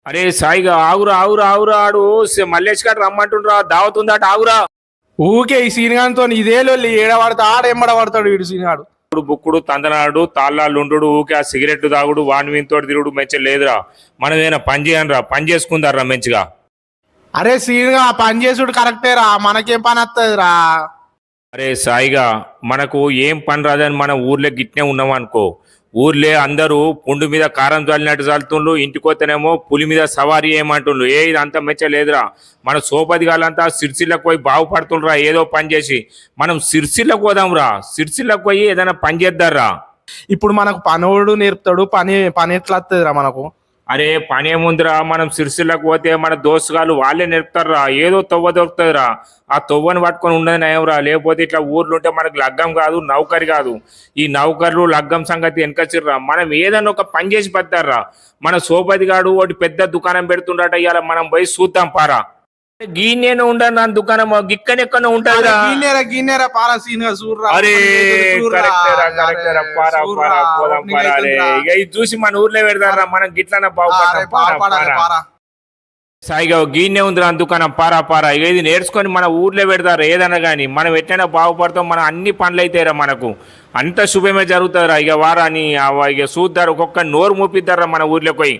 అరే సాయిగా ఆగురా ఆగురా ఆగురా ఆడు మల్లేష్ గారు రమ్మంటుండ్రా దావతుందట ఆగురా. ఊకే ఈ సీనిగానితో ఇదే లొల్లి ఏడబడతా ఆడెమ్మడ పడతాడు వీడు సీనిగాడు. బుక్కుడు తందనాడు తాళ్ళాళ్ళు ఉండు ఊకే ఆ సిగరెట్ తాగుడు వాని వీనితోటి తిరుగుడు మంచిగా లేదురా. మనం ఏదైనా పని చేయనరా, పని చేసుకుందారా మంచిగా. అరే సీనిగా పని చేసుడు కరెక్టేరా, మనకేం పని వస్తుందిరా. అరే సాయిగా మనకు ఏం పని రాదని మన ఊర్లో గిట్నే ఉన్నాం అనుకో, ఊర్లే అందరూ పుండు మీద కారం చల్లినట్టు చల్లుతుండ్రు, ఇంటికొత్తనేమో పులి మీద సవారీ ఏమంటుండ్రు. ఇదంతా మెచ్చ లేదురా. మన సోపదిగాలంతా సిరిసిల్లకు పోయి బాగుపడుతుండ్రా ఏదో పని చేసి. మనం సిరిసిల్లకు పోదాంరా, సిరిసిల్లకు పోయి ఏదైనా పని చేద్దాంరా. ఇప్పుడు మనకు పనోడు నేర్పుతాడు, పని పని ఎట్లా వస్తుందిరా మనకు. అరే పని ఏముందిరా, మనం సిరిసిల్లకు పోతే మన దోస్తుగాళ్ళు వాళ్ళే నేర్పుతారా. ఏదో తొవ్వ దొరుకుతుందిరా, ఆ తొవ్వని పట్టుకొని ఉండదు నయంరా. లేకపోతే ఇట్లా ఊర్లు ఉంటే మనకు లగ్గం కాదు నౌకరి కాదు. ఈ నౌకర్లు లగ్గం సంగతి వెనకచ్చిర్రా. మనం ఏదన్నా ఒక పని చేసి పడతారా. మన సోపతి గాడు ఒకటి పెద్ద దుకాణం పెడుతుండట, ఇవాళ మనం పోయి చూద్దాం పారా. గీనేనో ఉండను నా దుకాణం గిక్కనెక్కనో ఉంటుందిరా. గిన్నెరా పారా సీనిగా చూడరా. అరే కరెక్టేరా కరెక్టేరా పారా పారా పోదాం పారా. అరే ఇక ఇది చూసి మన ఊర్లో పెడతారా, మనం గిట్లనే బాగుపడతాం. సాయిగా గీనే ఉందిరా దుకాణం పారా పారా. ఇక ఇది నేర్చుకొని మన ఊర్లో పెడతారా ఏదన్నా కానీ. మనం ఎట్లయినా బాగుపడతాం, మన అన్ని పనులు అయితాయిరా, మనకు అంత శుభమే జరుగుతారా. ఇక వారాని ఇక చూద్దారు, ఒక్కొక్క నోరు మూపిద్దారా మన ఊర్లోకి పోయి.